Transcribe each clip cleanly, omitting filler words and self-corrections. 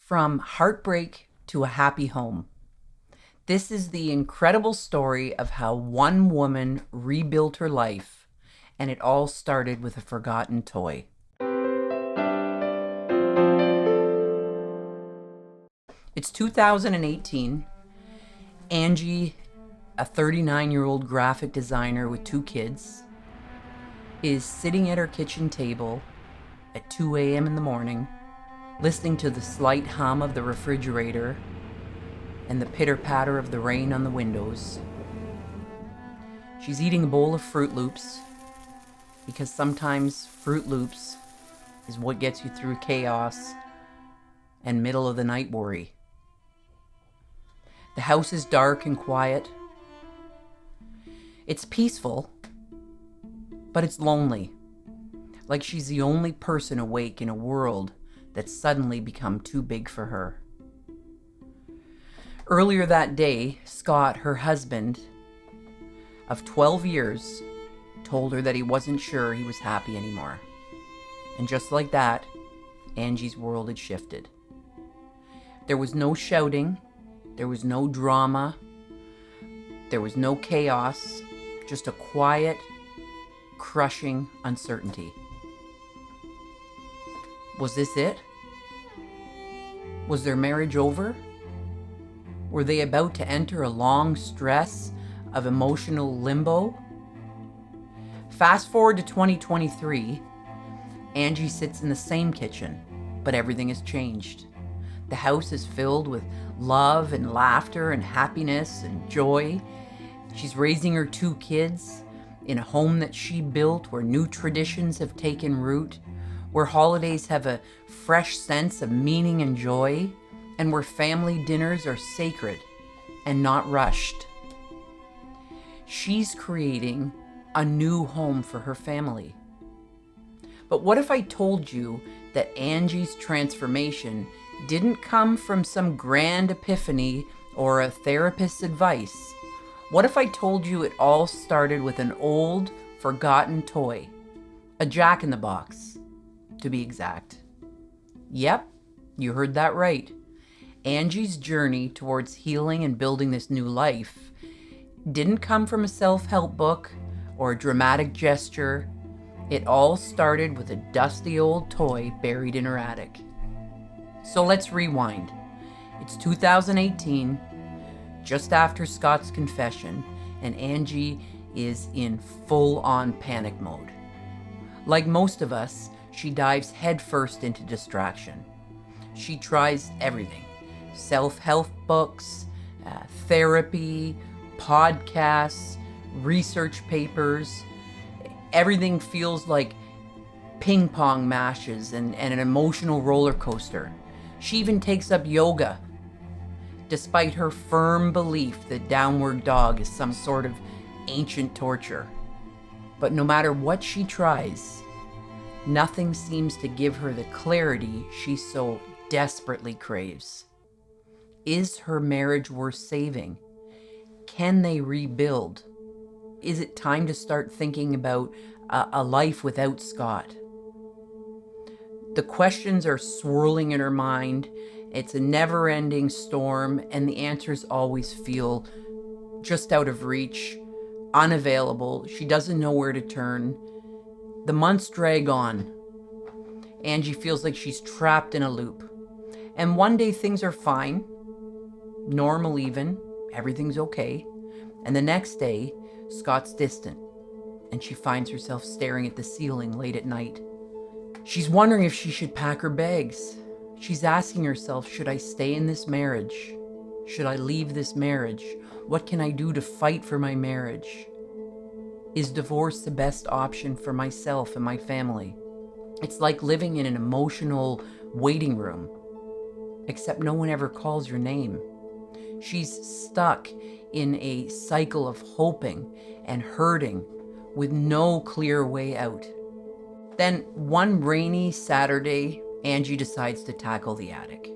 From heartbreak to a happy home. This is the incredible story of how one woman rebuilt her life, and it all started with a forgotten toy. It's 2018. Angie, a 39-year-old graphic designer with 2 kids, is sitting at her kitchen table at 2 a.m. in the morning, listening to the slight hum of the refrigerator and the pitter-patter of the rain on the windows. She's eating a bowl of Fruit Loops because sometimes Fruit Loops is what gets you through chaos and middle of the night worry. The house is dark and quiet. It's peaceful, but it's lonely. Like she's the only person awake in a world that's suddenly become too big for her. Earlier that day, Scott, her husband of 12 years, told her that he wasn't sure he was happy anymore. And just like that, Angie's world had shifted. There was no shouting, there was no drama, there was no chaos, just a quiet, crushing uncertainty. Was this it? Was their marriage over? Were they about to enter a long stretch of emotional limbo? Fast forward to 2023, Angie sits in the same kitchen, but everything has changed. The house is filled with love and laughter and happiness and joy. She's raising her 2 kids in a home that she built where new traditions have taken root, where holidays have a fresh sense of meaning and joy, and where family dinners are sacred and not rushed. She's creating a new home for her family. But what if I told you that Angie's transformation didn't come from some grand epiphany or a therapist's advice? What if I told you it all started with an old, forgotten toy? A jack-in-the-box, to be exact. Yep, you heard that right. Angie's journey towards healing and building this new life didn't come from a self-help book or a dramatic gesture. It all started with a dusty old toy buried in her attic. So let's rewind. It's 2018, just after Scott's confession, and Angie is in full-on panic mode. Like most of us, she dives headfirst into distraction. She tries everything: self-help books, therapy, podcasts, research papers. Everything feels like ping pong matches and an emotional roller coaster. She even takes up yoga, despite her firm belief that downward dog is some sort of ancient torture. But no matter what she tries, nothing seems to give her the clarity she so desperately craves. Is her marriage worth saving? Can they rebuild? Is it time to start thinking about a life without Scott? The questions are swirling in her mind. It's a never-ending storm, and the answers always feel just out of reach, unavailable. She doesn't know where to turn. The months drag on. Angie feels like she's trapped in a loop. And one day things are fine, normal even, everything's okay. And the next day, Scott's distant, and she finds herself staring at the ceiling late at night. She's wondering if she should pack her bags. She's asking herself, should I stay in this marriage? Should I leave this marriage? What can I do to fight for my marriage? Is divorce the best option for myself and my family? It's like living in an emotional waiting room, except no one ever calls your name. She's stuck in a cycle of hoping and hurting with no clear way out. Then one rainy Saturday, Angie decides to tackle the attic.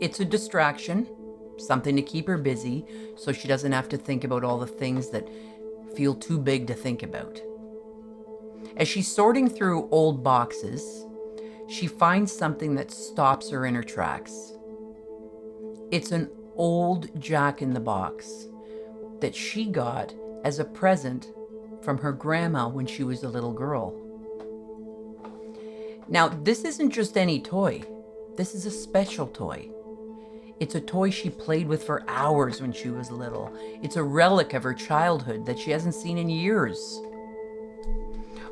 It's a distraction, something to keep her busy so she doesn't have to think about all the things that feel too big to think about. As she's sorting through old boxes, she finds something that stops her in her tracks. It's an old Jack-in-the-Box that she got as a present from her grandma when she was a little girl. Now, this isn't just any toy. This is a special toy. It's a toy she played with for hours when she was little. It's a relic of her childhood that she hasn't seen in years.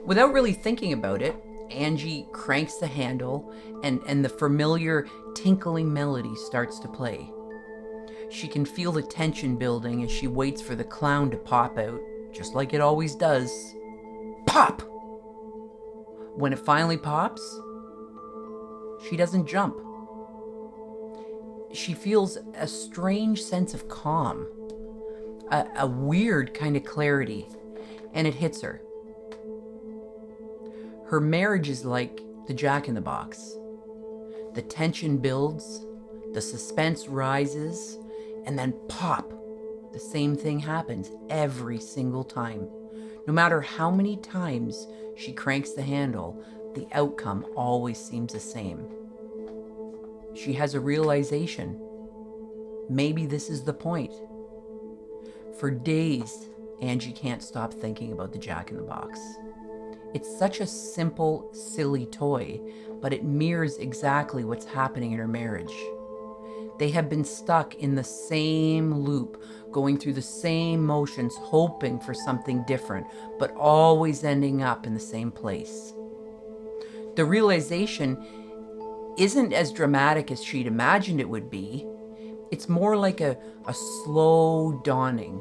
Without really thinking about it, Angie cranks the handle and the familiar tinkling melody starts to play. She can feel the tension building as she waits for the clown to pop out, just like it always does. Pop! When it finally pops, she doesn't jump. She feels a strange sense of calm, a weird kind of clarity, and it hits her. Her marriage is like the Jack-in-the-Box. The tension builds, the suspense rises, and then pop! The same thing happens every single time. No matter how many times she cranks the handle, the outcome always seems the same. She has a realization. Maybe this is the point. For days, Angie can't stop thinking about the Jack-in-the-Box. It's such a simple, silly toy, but it mirrors exactly what's happening in her marriage. They have been stuck in the same loop, going through the same motions, hoping for something different, but always ending up in the same place. The realization isn't as dramatic as she'd imagined it would be. It's more like a slow dawning,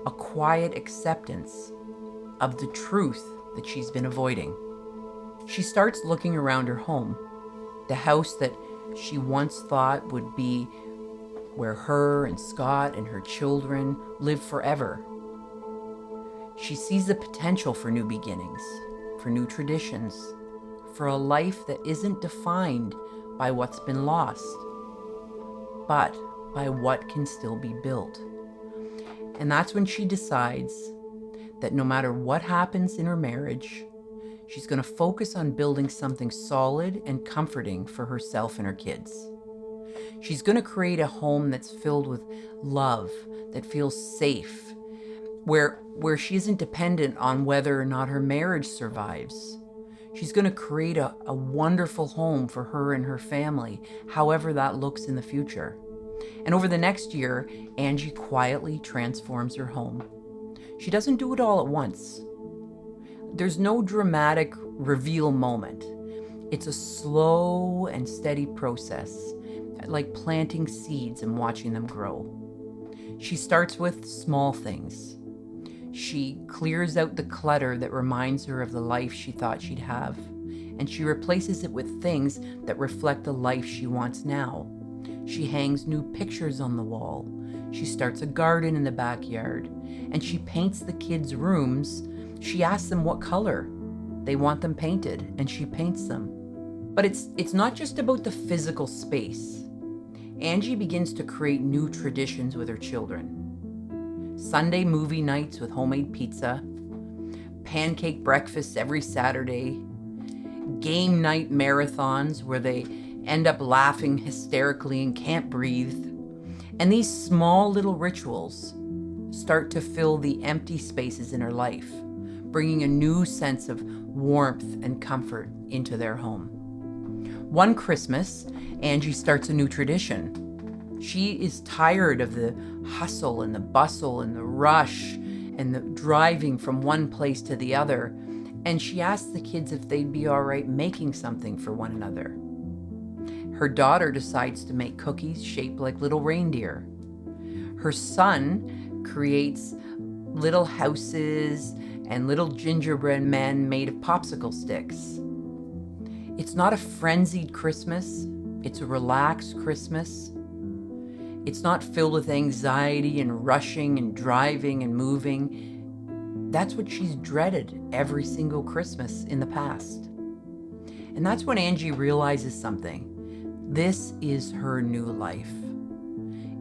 a quiet acceptance of the truth that she's been avoiding. She starts looking around her home, the house that she once thought would be where her and Scott and her children live forever. She sees the potential for new beginnings, for new traditions, for a life that isn't defined by what's been lost, but by what can still be built. And that's when she decides that no matter what happens in her marriage, she's going to focus on building something solid and comforting for herself and her kids. She's going to create a home that's filled with love, that feels safe, where she isn't dependent on whether or not her marriage survives. She's going to create a wonderful home for her and her family, however that looks in the future. And over the next year, Angie quietly transforms her home. She doesn't do it all at once. There's no dramatic reveal moment. It's a slow and steady process, like planting seeds and watching them grow. She starts with small things. She clears out the clutter that reminds her of the life she thought she'd have, and she replaces it with things that reflect the life she wants now. She hangs new pictures on the wall. She starts a garden in the backyard, and she paints the kids' rooms. She asks them what color they want them painted, and she paints them. But it's not just about the physical space. Angie begins to create new traditions with her children. Sunday movie nights with homemade pizza, pancake breakfasts every Saturday, game night marathons where they end up laughing hysterically and can't breathe. And these small little rituals start to fill the empty spaces in her life, bringing a new sense of warmth and comfort into their home. One Christmas, Angie starts a new tradition. She is tired of the hustle and the bustle and the rush and the driving from one place to the other, and she asks the kids if they'd be all right making something for one another. Her daughter decides to make cookies shaped like little reindeer. Her son creates little houses and little gingerbread men made of popsicle sticks. It's not a frenzied Christmas. It's a relaxed Christmas. It's not filled with anxiety and rushing and driving and moving. That's what she's dreaded every single Christmas in the past. And that's when Angie realizes something. This is her new life.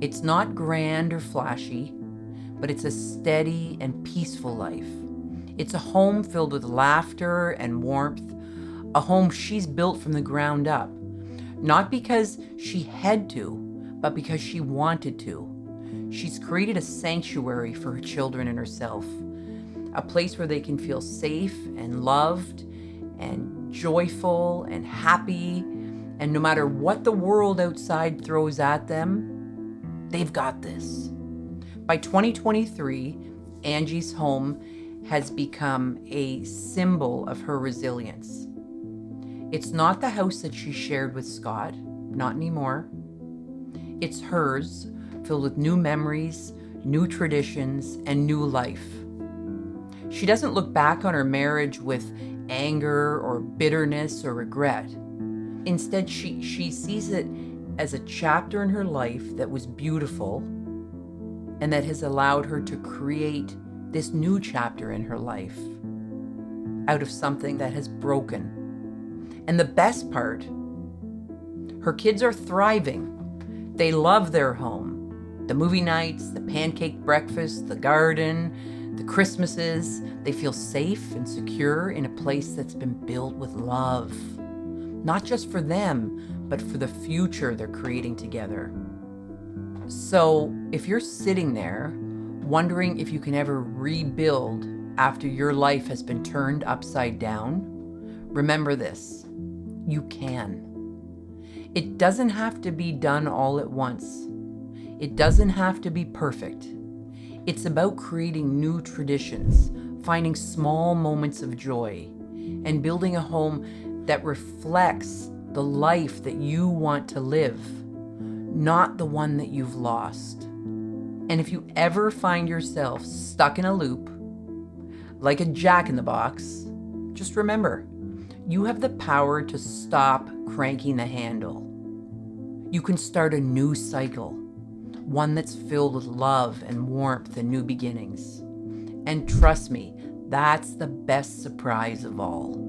It's not grand or flashy, but it's a steady and peaceful life. It's a home filled with laughter and warmth, a home she's built from the ground up, not because she had to, but because she wanted to. She's created a sanctuary for her children and herself, a place where they can feel safe and loved and joyful and happy. And no matter what the world outside throws at them, they've got this. By 2023, Angie's home has become a symbol of her resilience. It's not the house that she shared with Scott, not anymore. It's hers, filled with new memories, new traditions, and new life. She doesn't look back on her marriage with anger or bitterness or regret. Instead, she sees it as a chapter in her life that was beautiful and that has allowed her to create this new chapter in her life out of something that has broken. And the best part, her kids are thriving. They love their home. The movie nights, the pancake breakfast, the garden, the Christmases. They feel safe and secure in a place that's been built with love. Not just for them, but for the future they're creating together. So if you're sitting there wondering if you can ever rebuild after your life has been turned upside down, remember this: you can. It doesn't have to be done all at once. It doesn't have to be perfect. It's about creating new traditions, finding small moments of joy, and building a home that reflects the life that you want to live, not the one that you've lost. And if you ever find yourself stuck in a loop, like a jack-in-the-box, just remember, you have the power to stop cranking the handle. You can start a new cycle, one that's filled with love and warmth and new beginnings. And trust me, that's the best surprise of all.